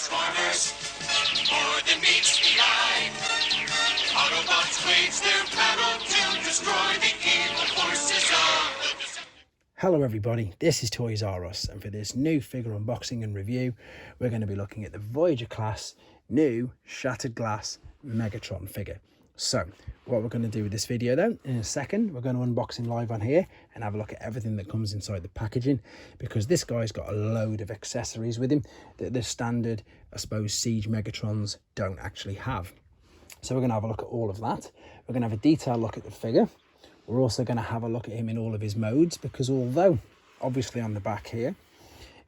Transformers, more than meets the eye. Autobots wage their battle to destroy the evil forces of the... Hello everybody, this is Toys R Us, and for this new figure unboxing and review, we're going to be looking at the Voyager class new shattered glass Megatron figure. So what we're going to do with this video then, in a second, we're going to unbox him live on here and have a look at everything that comes inside the packaging, because this guy's got a load of accessories with him that the standard, I suppose, Siege Megatrons don't actually have. So we're going to have a look at all of that. We're going to have a detailed look at the figure. We're also going to have a look at him in all of his modes, because although obviously on the back here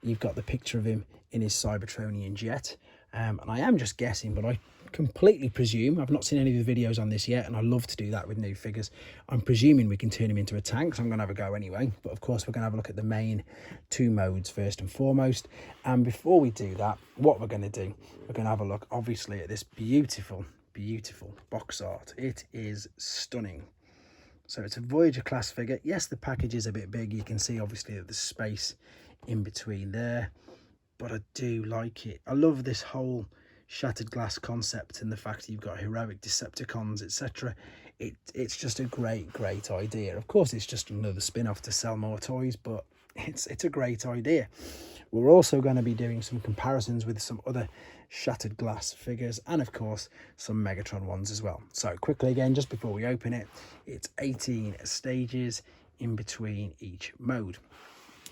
you've got the picture of him in his Cybertronian jet, and I am just guessing, but I completely presume, I've not seen any of the videos on this yet, and I love to do that with new figures, I'm presuming we can turn him into a tank, so I'm going to have a go anyway. But of course we're going to have a look at the main two modes first and foremost. And before we do that, what we're going to do, we're going to have a look obviously at this beautiful box art. It is stunning. So it's a Voyager class figure. Yes, the package is a bit big. You can see obviously that there's space in between there, but I do like it. I love this whole shattered glass concept and the fact that you've got heroic Decepticons, etc. It's just a great idea. Of course, it's just another spin-off to sell more toys, but it's a great idea. We're also going to be doing some comparisons with some other shattered glass figures, and of course some Megatron ones as well. So quickly again, just before we open it, it's 18 stages in between each mode,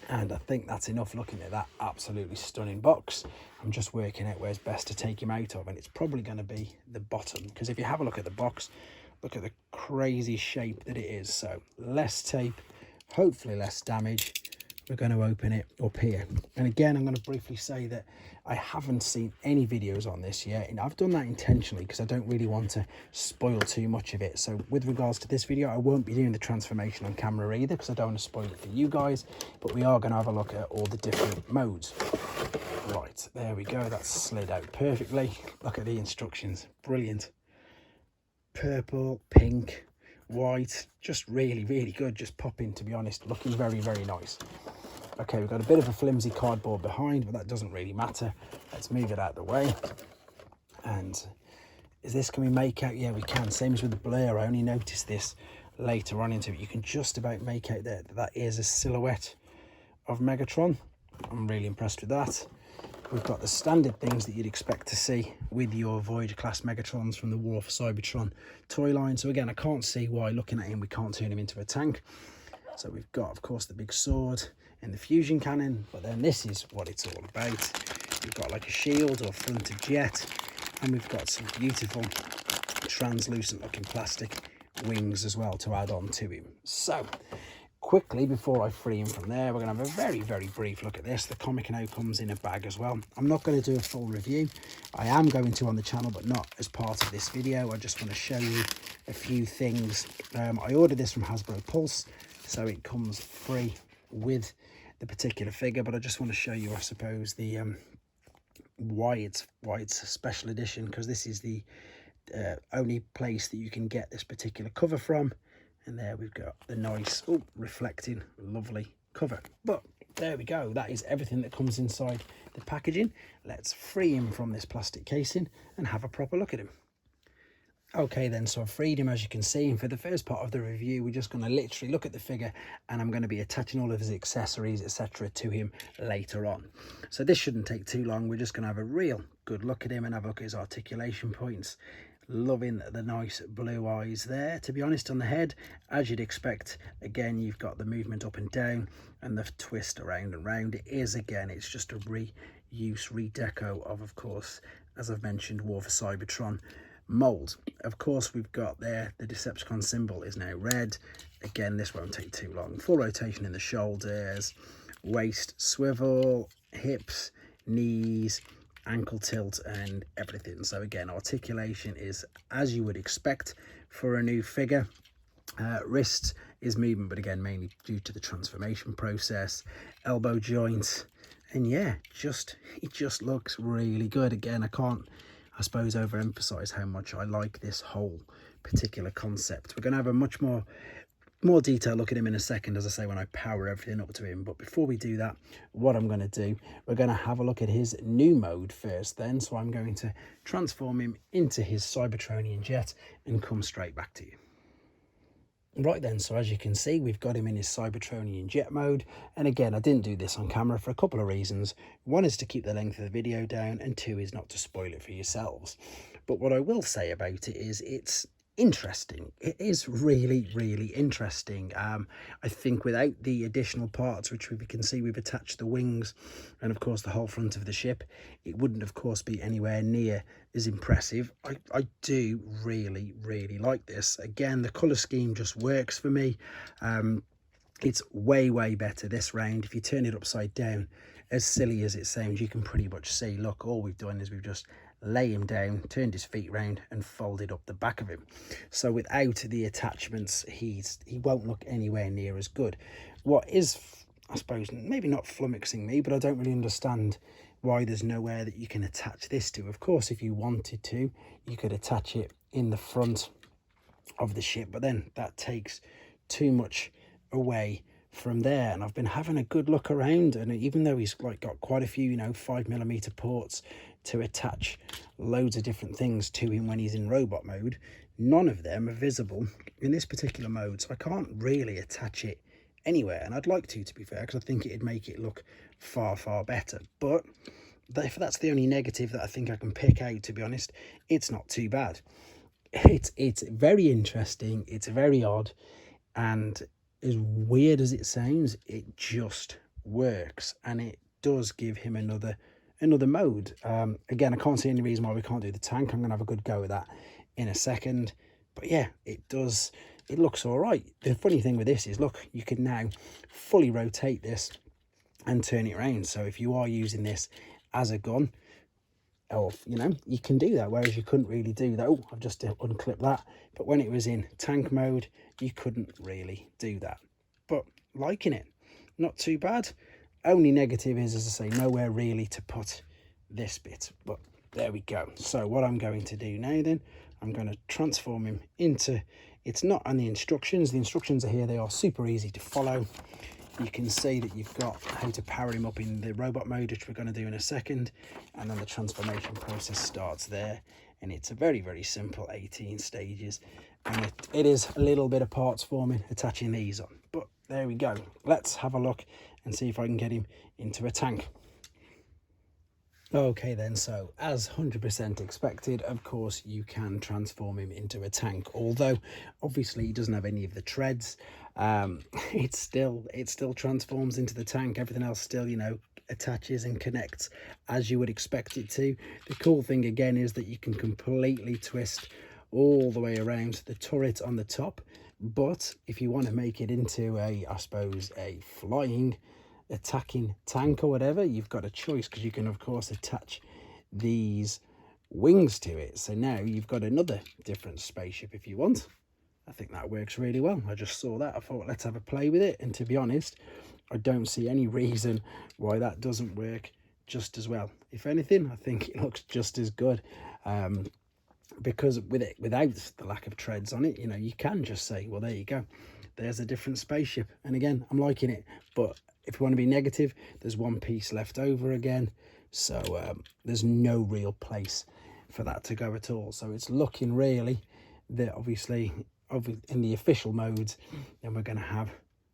and I think that's enough looking at that absolutely stunning box. I'm just working out where's best to take him out of, and it's probably going to be the bottom, because if you have a look at the box, look at the crazy shape that it is. So less tape, hopefully less damage. We're going to open it up here, and again I'm going to briefly say that I haven't seen any videos on this yet, and I've done that intentionally because I don't really want to spoil too much of it. So with regards to this video, I won't be doing the transformation on camera either, because I don't want to spoil it for you guys, but we are going to have a look at all the different modes. Right, there we go, that's slid out perfectly. Look at the instructions, brilliant. Purple, pink, white, just really good, just popping, to be honest, looking very nice. Okay, we've got a bit of a flimsy cardboard behind, but that doesn't really matter. Let's move it out of the way. And can we make out? Yeah, we can. Same as with the blur. I only noticed this later on into it. You can just about make out that is a silhouette of Megatron. I'm really impressed with that. We've got the standard things that you'd expect to see with your Voyager class Megatrons from the War for Cybertron toy line. So again, I can't see why looking at him we can't turn him into a tank. So we've got, of course, the big sword and the fusion cannon, but then this is what it's all about. We've got like a shield or fronted jet, and we've got some beautiful translucent looking plastic wings as well to add on to him. So quickly, before I free him from there, we're going to have a very brief look at this. The comic now comes in a bag as well. I'm not going to do a full review. I am going to on the channel, but not as part of this video. I just want to show you a few things. I ordered this from Hasbro Pulse, so it comes free with the particular figure, but I just want to show you, I suppose, the why it's a special edition, because this is the only place that you can get this particular cover from. And there we've got the nice, reflecting, lovely cover. But there we go. That is everything that comes inside the packaging. Let's free him from this plastic casing and have a proper look at him. Okay then, so I've freed him, as you can see, and for the first part of the review, we're just going to literally look at the figure, and I'm going to be attaching all of his accessories, etc. to him later on. So this shouldn't take too long. We're just going to have a real good look at him and have a look at his articulation points. Loving the nice blue eyes there, to be honest, on the head, as you'd expect. Again, you've got the movement up and down and the twist around and round. It is, again, it's just a reuse, redeco of course, as I've mentioned, War for Cybertron mold. Of course, we've got there the Decepticon symbol is now red. Again, this won't take too long. Full rotation in the shoulders, waist swivel, hips, knees, ankle tilt, and everything. So again, articulation is as you would expect for a new figure. Wrist is movement, but again, mainly due to the transformation process. Elbow joints, and yeah, it just looks really good. Again, I can't, I suppose, overemphasize how much I like this whole particular concept. We're going to have a much more more detail look at him in a second, as I say, when I power everything up to him. But before we do that, what I'm going to do, we're going to have a look at his new mode first then. So I'm going to transform him into his Cybertronian jet and come straight back to you. Right then, so as you can see, we've got him in his Cybertronian jet mode. And again, I didn't do this on camera for a couple of reasons. One is to keep the length of the video down, and two is not to spoil it for yourselves. But what I will say about it is it's interesting. It is really, really interesting. I think without the additional parts, which we can see we've attached the wings and of course the whole front of the ship, it wouldn't of course be anywhere near as impressive. I do really, really like this. Again, the color scheme just works for me. It's way better this round. If you turn it upside down, as silly as it sounds, you can pretty much see, look, all we've done is we've just lay him down, turned his feet round and folded up the back of him. So without the attachments, he won't look anywhere near as good. What is, I suppose, maybe not flummoxing me, but I don't really understand why there's nowhere that you can attach this to. Of course, if you wanted to, you could attach it in the front of the ship, but then that takes too much away from there. And I've been having a good look around, and even though he's like got quite a few, you know, 5mm ports to attach loads of different things to him when he's in robot mode, none of them are visible in this particular mode. So I can't really attach it anywhere, and I'd like to be fair, because I think it'd make it look far better. But if that's the only negative that I think I can pick out, to be honest, it's not too bad. It's very interesting, it's very odd, and as weird as it sounds, it just works, and it does give him another mode. Again, I can't see any reason why we can't do the tank. I'm gonna have a good go at that in a second, but yeah, it looks all right. The funny thing with this is, look, you can now fully rotate this and turn it around. So if you are using this as a gun, or you know, you can do that, whereas you couldn't really do that. Oh, I've just unclipped that. But when it was in tank mode, you couldn't really do that. But liking it, not too bad. Only negative is, as I say, nowhere really to put this bit, but there we go. So what I'm going to do now then, I'm going to transform him into, it's not on the instructions are here, they are super easy to follow. You can see that you've got how to power him up in the robot mode, which we're going to do in a second, and then the transformation process starts there, and it's a very simple 18 stages, and it is a little bit of parts forming attaching these on. But there we go. Let's have a look and see if I can get him into a tank. Okay then, so as 100% expected, of course you can transform him into a tank, although obviously he doesn't have any of the treads. It still transforms into the tank. Everything else still, you know, attaches and connects as you would expect it to. The cool thing again is that you can completely twist all the way around the turret on the top, but if you want to make it into a, I suppose, a flying attacking tank or whatever, you've got a choice, because you can of course attach these wings to it. So now you've got another different spaceship if you want. I think that works really well. I just saw that, I thought let's have a play with it, and to be honest, I don't see any reason why that doesn't work just as well. If anything, I think it looks just as good, because with it, without the lack of treads on it, you know, you can just say, well, there you go, there's a different spaceship. And again, I'm liking it. But if you want to be negative, there's one piece left over again, so there's no real place for that to go at all. So it's looking really that obviously in the official modes, then we're going to have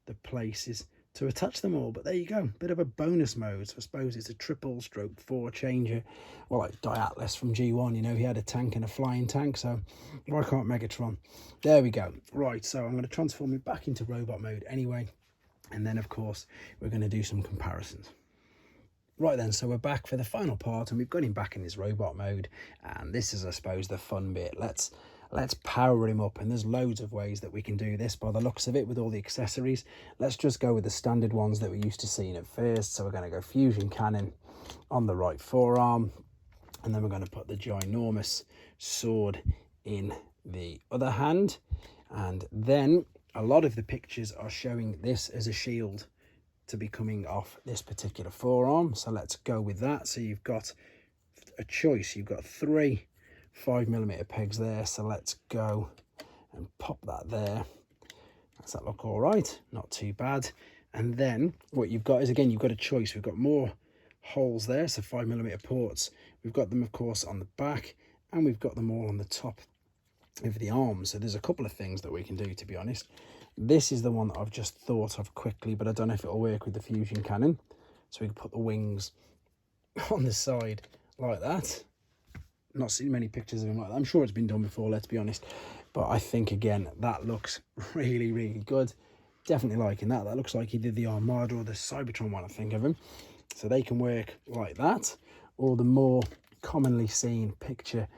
the places to attach them all. But there you go, bit of a bonus mode. So I suppose it's a 4 changer, well, like Diatlas from G1, you know, he had a tank and a flying tank, so why can't Megatron? There we go. Right, so I'm going to transform it back into robot mode anyway, and then of course we're going to do some comparisons. Right then, so we're back for the final part, and we've got him back in his robot mode, and this is, I suppose, the fun bit. Let's power him up, and there's loads of ways that we can do this by the looks of it with all the accessories. Let's just go with the standard ones that we're used to seeing at first. So we're going to go fusion cannon on the right forearm, and then we're going to put the ginormous sword in the other hand, and then a lot of the pictures are showing this as a shield to be coming off this particular forearm. So let's go with that. So you've got a choice. You've got 3 5mm pegs there. So let's go and pop that there. Does that look all right? Not too bad. And then what you've got is, again, you've got a choice. We've got more holes there, so 5mm ports. We've got them, of course, on the back, and we've got them all on the top of the arms. So there's a couple of things that we can do, to be honest. This is the one that I've just thought of quickly, but I don't know if it'll work with the fusion cannon. So we can put the wings on the side like that. Not seen many pictures of him like that. I'm sure it's been done before, let's be honest. But I think, again, that looks really, really good. Definitely liking that. That looks like he did the Armada or the Cybertron one, I think, of him. So they can work like that, or the more commonly seen picture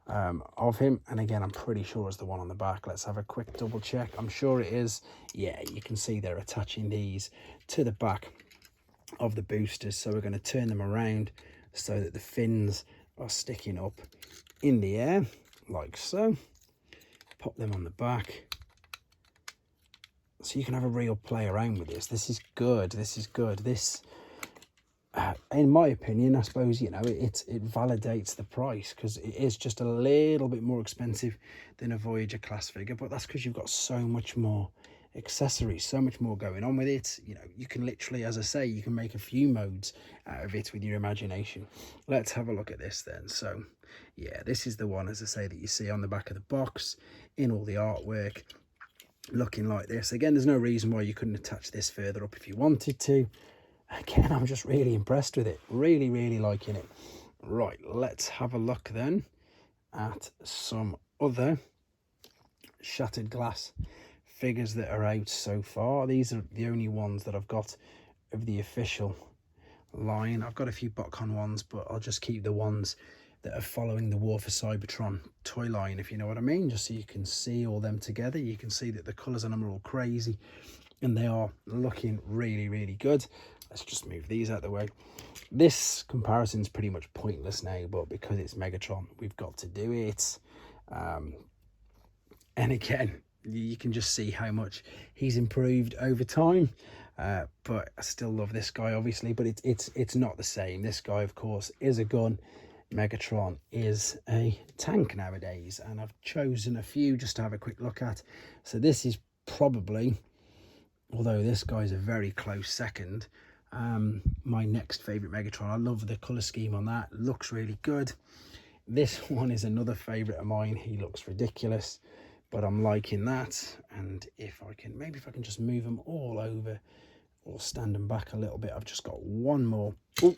of him. And again, I'm pretty sure it's the one on the back. Let's have a quick double check. I'm sure it is. Yeah, you can see they're attaching these to the back of the boosters. So we're going to turn them around so that the fins are sticking up in the air, like so. Pop them on the back. So you can have a real play around with this. This is good. This is good. This, in my opinion, I suppose, you know, it validates the price, because it is just a little bit more expensive than a Voyager class figure, but that's because you've got so much more accessories, so much more going on with it. You know, you can literally, as I say, you can make a few modes out of it with your imagination. Let's have a look at this then. So yeah, this is the one, as I say, that you see on the back of the box in all the artwork, looking like this. Again, there's no reason why you couldn't attach this further up if you wanted to. Again, I'm just really impressed with it. Really, really liking it. Right, let's have a look then at some other shattered glass figures that are out so far. These are the only ones that I've got of the official line. I've got a few BotCon ones, but I'll just keep the ones that are following the War for Cybertron toy line, if you know what I mean, just so you can see all them together. You can see that the colours on them are all crazy, and they are looking really, really good. Let's just move these out of the way. This comparison is pretty much pointless now, but because it's Megatron, we've got to do it. And again, you can just see how much he's improved over time. But I still love this guy, obviously, but it's not the same. This guy, of course, is a gun. Megatron is a tank nowadays, and I've chosen a few just to have a quick look at. So this is probably, although this guy's a very close second, my next favorite Megatron. I love the color scheme on that. Looks really good. This one is another favorite of mine. He looks ridiculous, but I'm liking that. And if I can, maybe if I can just move them all over or stand them back a little bit. I've just got one more. Oh,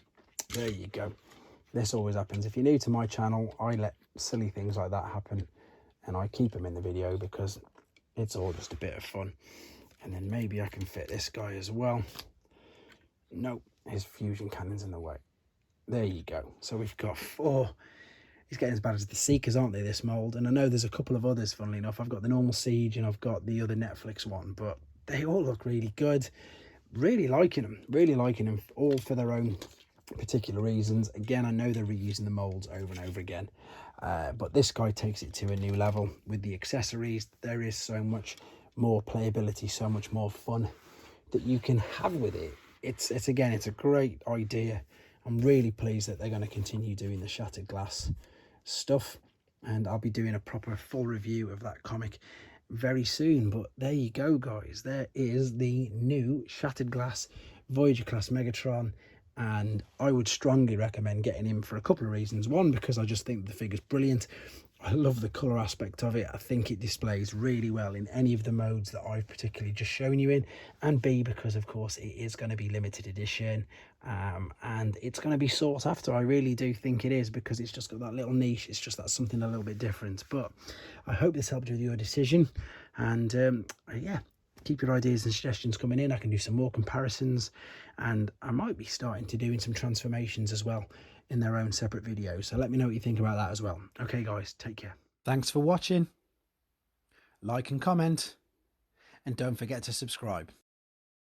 there you go. This always happens. If you're new to my channel, I let silly things like that happen, and I keep them in the video because it's all just a bit of fun. And then maybe I can fit this guy as well. Nope, his fusion cannon's in the way. There you go. So we've got 4. He's getting as bad as the Seekers, aren't they, this mould? And I know there's a couple of others, funnily enough. I've got the normal Siege and I've got the other Netflix one, but they all look really good. Really liking them, all for their own particular reasons. Again, I know they're reusing the molds over and over again, but this guy takes it to a new level with the accessories. There is so much more playability, so much more fun that you can have with it. It's again, it's a great idea. I'm really pleased that they're going to continue doing the shattered glass stuff, and I'll be doing a proper full review of that comic very soon. But there you go, guys. There is the new shattered glass Voyager class Megatron, and I would strongly recommend getting him for a couple of reasons. One, because I just think the figure's brilliant. I love the colour aspect of it. I think it displays really well in any of the modes that I've particularly just shown you in. And B, because of course it is going to be limited edition, and it's going to be sought after. I really do think it is, because it's just got that little niche. It's just that something a little bit different. But I hope this helped with your decision, and yeah, keep your ideas and suggestions coming in. I can do some more comparisons, and I might be starting to doing some transformations as well in their own separate videos. So let me know what you think about that as well. Okay guys, take care. Thanks for watching. Like and comment, and don't forget to subscribe.